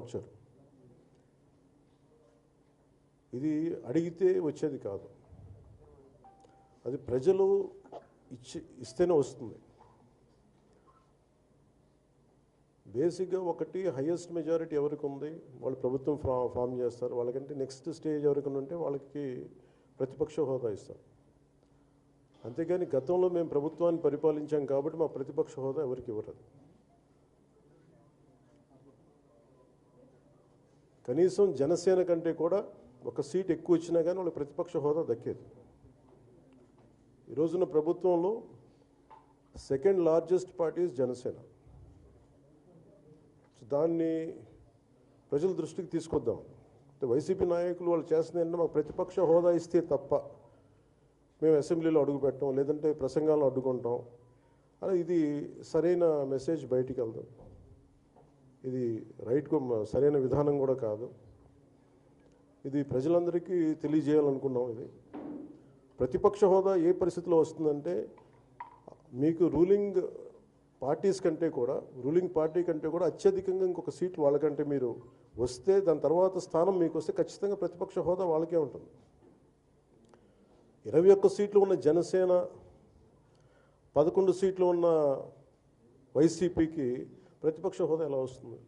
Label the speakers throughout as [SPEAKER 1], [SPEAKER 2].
[SPEAKER 1] వచ్చారు. ఇది అడిగితే వచ్చేది కాదు, అది ప్రజలు ఇస్తేనే వస్తుంది. బేసిక్గా ఒకటి హైయెస్ట్ మెజారిటీ ఎవరికి ఉంది వాళ్ళు ప్రభుత్వం ఫామ్ చేస్తారు. వాళ్ళకంటే నెక్స్ట్ స్టేజ్ ఎవరికి ఉంటే వాళ్ళకి ప్రతిపక్ష హోదా ఇస్తారు. అంతేగాని గతంలో మేము ప్రభుత్వాన్ని పరిపాలించాం కాబట్టి మా ప్రతిపక్ష హోదా ఎవరికి ఇవ్వరు. కనీసం జనసేన కంటే కూడా ఒక సీట్ ఎక్కువ వచ్చినా కానీ వాళ్ళకి ప్రతిపక్ష హోదా దక్కేది. ఈ రోజున ప్రభుత్వంలో సెకండ్ లార్జెస్ట్ పార్టీ జనసేన. దాన్ని ప్రజల దృష్టికి తీసుకొద్దాం. వైసీపీ నాయకులు వాళ్ళు చేస్తుంది ఏంటంటే మాకు ప్రతిపక్ష హోదా ఇస్తే తప్ప మేము అసెంబ్లీలో అడుగు పెట్టాం, లేదంటే ప్రసంగాలను అడ్డుకుంటాం అని. ఇది సరైన మెసేజ్ బయటికి వెళ్దాం. ఇది సరైన విధానం కూడా కాదు. ఇది ప్రజలందరికీ తెలియజేయాలనుకున్నాం. ఇది ప్రతిపక్ష హోదా ఏ పరిస్థితిలో వస్తుందంటే మీకు రూలింగ్ పార్టీ కంటే కూడా అత్యధికంగా ఇంకొక సీట్లు వాళ్ళకంటే మీరు వస్తే దాని తర్వాత స్థానం మీకు వస్తే ఖచ్చితంగా ప్రతిపక్ష హోదా వాళ్ళకే ఉంటుంది. 21 సీట్లు ఉన్న జనసేన, 11 సీట్లు ఉన్న వైసీపీకి ప్రతిపక్ష హోదా ఎలా వస్తుంది?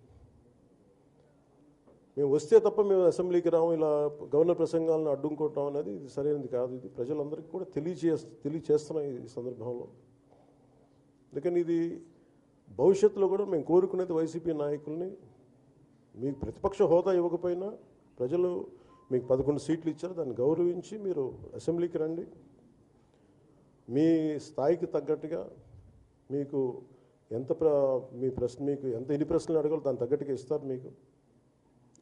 [SPEAKER 1] మేము వస్తే తప్ప మేము అసెంబ్లీకి రాము, ఇలా గవర్నర్ ప్రసంగాలను అడ్డుకోవటం అనేది ఇది సరైనది కాదు. ఇది ప్రజలందరికీ కూడా తెలియచేస్తున్నాం ఈ సందర్భంలో. అందుకని ఇది భవిష్యత్తులో కూడా మేము కోరుకునేది వైసీపీ నాయకుల్ని, మీకు ప్రతిపక్ష హోదా ఇవ్వకపోయినా ప్రజలు మీకు 11 సీట్లు ఇచ్చారు, దాన్ని గౌరవించి మీరు అసెంబ్లీకి రండి. మీ స్థాయికి తగ్గట్టుగా మీకు ఎన్ని ప్రశ్నలు అడగాలో దాని తగ్గట్టుగా ఇస్తారు మీకు.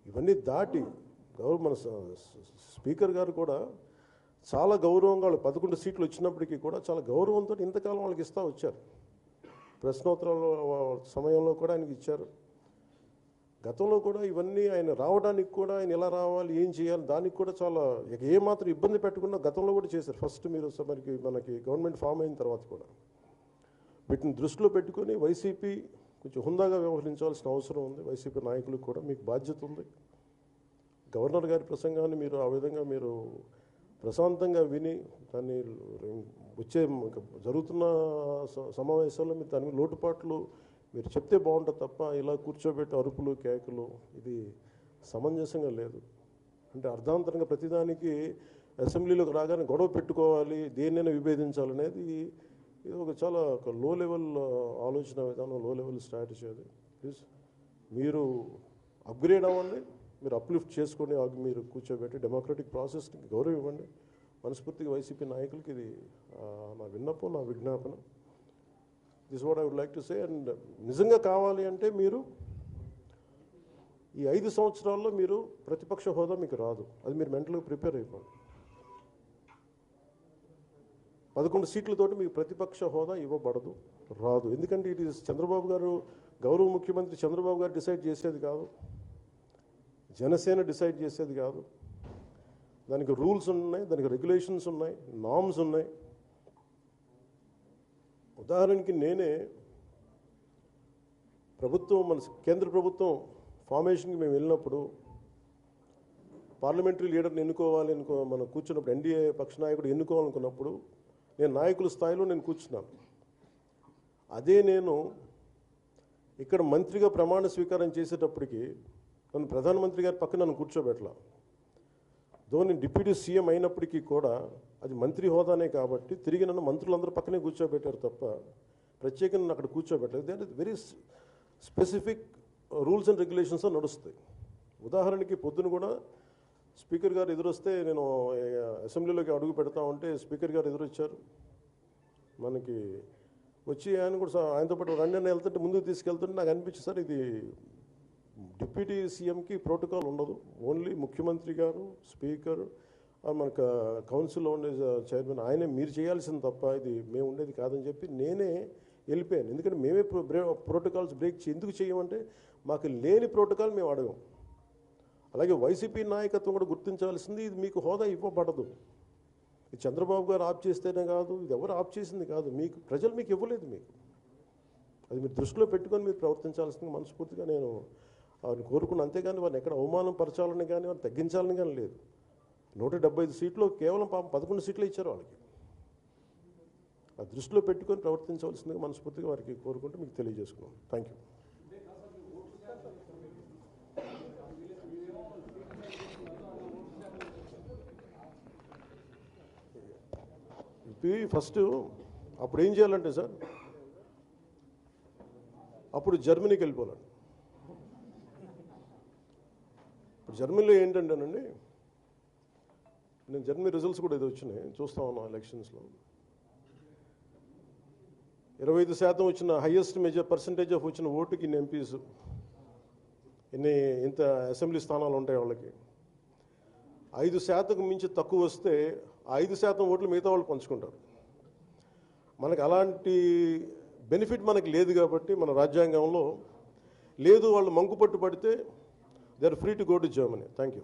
[SPEAKER 1] ఇవన్నీ దాటి మన స్పీకర్ గారు కూడా చాలా గౌరవంగా వాళ్ళు 11 సీట్లు వచ్చినప్పటికీ కూడా చాలా గౌరవంతో ఇంతకాలం వాళ్ళకి ఇస్తూ వచ్చారు. ప్రశ్నోత్తరాల సమయంలో కూడా ఆయనకి ఇచ్చారు. గతంలో కూడా ఇవన్నీ ఆయన రావడానికి కూడా ఆయన ఎలా రావాలి, ఏం చేయాలి, దానికి కూడా చాలా ఏమాత్రం ఇబ్బంది పెట్టకుండా గతంలో కూడా చేశారు. ఫస్ట్ మీరు మనకి గవర్నమెంట్ ఫామ్ అయిన తర్వాత కూడా వీటిని దృష్టిలో పెట్టుకొని వైసీపీ కొంచెం హుందాగా వ్యవహరించాల్సిన అవసరం ఉంది. వైసీపీ నాయకులకు కూడా మీకు బాధ్యత ఉంది. గవర్నర్ గారి ప్రసంగాన్ని మీరు ఆ విధంగా మీరు ప్రశాంతంగా విని దాన్ని వచ్చే జరుగుతున్న సమావేశాల్లో మీరు దాని లోటుపాట్లు మీరు చెప్తే బాగుంటుంది తప్ప ఇలా కూర్చోబెట్టి అరుపులు కేకలు ఇది సమంజసంగా లేదు. అంటే అర్ధాంతరంగా ప్రతిదానికి అసెంబ్లీలోకి రాగానే గొడవ పెట్టుకోవాలి, దేన్నైనా విభేదించాలనేది ఇది చాలా లో లెవెల్ ఆలోచన విధానం, లో లెవెల్ స్ట్రాటజీ. అది ప్లీజ్ మీరు అప్గ్రేడ్ అవ్వండి, మీరు అప్లిఫ్ట్ చేసుకొని మీరు కూర్చోబెట్టి డెమోక్రటిక్ ప్రాసెస్కి గౌరవం ఇవ్వండి. మనస్ఫూర్తిగా వైసీపీ నాయకులకి ఇది నా విన్నపం, నా విజ్ఞాపన. This what I would like to say. And నిజంగా కావాలి అంటే మీరు ఈ 5 సంవత్సరాల్లో మీరు ప్రతిపక్ష హోదా మీకు రాదు, అది మీరు మెంటల్గా ప్రిపేర్ అయిపోండి. 11 సీట్లతోటి మీకు ప్రతిపక్ష హోదా ఇవ్వబడదు, రాదు. ఎందుకంటే ఇది చంద్రబాబు గారు, గౌరవ ముఖ్యమంత్రి చంద్రబాబు గారు డిసైడ్ చేసేది కాదు, జనసేన డిసైడ్ చేసేది కాదు. దానికి రూల్స్ ఉన్నాయి, దానికి రెగ్యులేషన్స్ ఉన్నాయి, నామ్స్ ఉన్నాయి. ఉదాహరణకి నేనే మన కేంద్ర ప్రభుత్వం ఫార్మేషన్కి మేము వెళ్ళినప్పుడు పార్లమెంటరీ లీడర్ని ఎన్నుకోవాలి మనం కూర్చున్నప్పుడు, ఎన్డీఏ పక్ష నాయకుడు ఎన్నుకోవాలనుకున్నప్పుడు నేను నాయకుల స్థాయిలో నేను కూర్చున్నాను. అదే నేను ఇక్కడ మంత్రిగా ప్రమాణ స్వీకారం చేసేటప్పటికి నన్ను ప్రధానమంత్రి గారి పక్కన నన్ను కూర్చోబెట్టలా. నేను డిప్యూటీ సీఎం అయినప్పటికీ కూడా అది మంత్రి హోదానే కాబట్టి తిరిగి నన్ను మంత్రులందరూ పక్కనే కూర్చోబెట్టారు తప్ప ప్రత్యేకంగా నన్ను అక్కడ కూర్చోబెట్టలేదు. That is very specific rules and regulations నడుస్తాయి. ఉదాహరణకి పొద్దున కూడా స్పీకర్ గారు ఎదురొస్తే నేను అసెంబ్లీలోకి అడుగు పెడతా ఉంటే స్పీకర్ గారు ఎదురొచ్చారు. మనకి వచ్చి ఆయనతో పాటు రండి అని వెళ్తుంటే ముందుకు తీసుకెళ్తుంటే నాకు అనిపించింది, సార్ ఇది డిప్యూటీ సీఎంకి ప్రోటోకాల్ ఉండదు, ఓన్లీ ముఖ్యమంత్రి గారు, స్పీకర్, మనకు కౌన్సిల్లో ఉండే చైర్మన్ ఆయనే మీరు చేయాల్సింది తప్ప ఇది మేము ఉండేది కాదని చెప్పి నేనే వెళ్ళిపోయాను. ఎందుకంటే మేమే ప్రోటోకాల్స్ బ్రేక్ ఎందుకు చేయమంటే మాకు లేని ప్రోటోకాల్ మేము అడగం. అలాగే వైసీపీ నాయకత్వం కూడా గుర్తించాల్సింది, ఇది మీకు హోదా ఇవ్వబడదు. ఇది చంద్రబాబు గారు ఆప్ చేస్తేనే కాదు, ఇది ఎవరు ఆప్ చేసింది కాదు, మీకు ప్రజలు మీకు ఇవ్వలేదు. మీకు అది మీరు దృష్టిలో పెట్టుకొని మీరు ప్రవర్తించాల్సింది మనస్ఫూర్తిగా నేను వారిని కోరుకున్న, అంతేగాని వారిని ఎక్కడ అవమానం పరచాలని కానీ వారిని తగ్గించాలని కానీ లేదు. 175 సీట్లు కేవలం పాపం 11 సీట్లే ఇచ్చారు వాళ్ళకి. ఆ దృష్టిలో పెట్టుకొని ప్రవర్తించవలసిందిగా మనస్ఫూర్తిగా వారికి కోరుకుంటూ మీకు తెలియజేసుకున్నాం. Thank you. ఫస్ట్ అప్పుడు ఏం చేయాలంటే సార్, అప్పుడు జర్మనీకి వెళ్ళిపోవాలండి. ఇప్పుడు జర్మనీలో ఏంటంటేనండి, నేను జర్మనీ రిజల్ట్స్ కూడా ఏదో వచ్చినాయి చూస్తా ఉన్నాం. ఎలక్షన్స్లో 25% వచ్చిన హైయెస్ట్ పర్సంటేజ్ ఆఫ్ వచ్చిన ఓటుకి ఇన్ని ఎంపీస్, ఇంత అసెంబ్లీ స్థానాలు ఉంటాయి వాళ్ళకి. 5% మించి తక్కువ వస్తే 5% ఓట్లు మిగతా వాళ్ళు పంచుకుంటారు. మనకు అలాంటి బెనిఫిట్ మనకి లేదు కాబట్టి మన రాజ్యాంగంలో లేదు. వాళ్ళు మంకుపట్టు పడితే they are free to go to Germany. Thank you.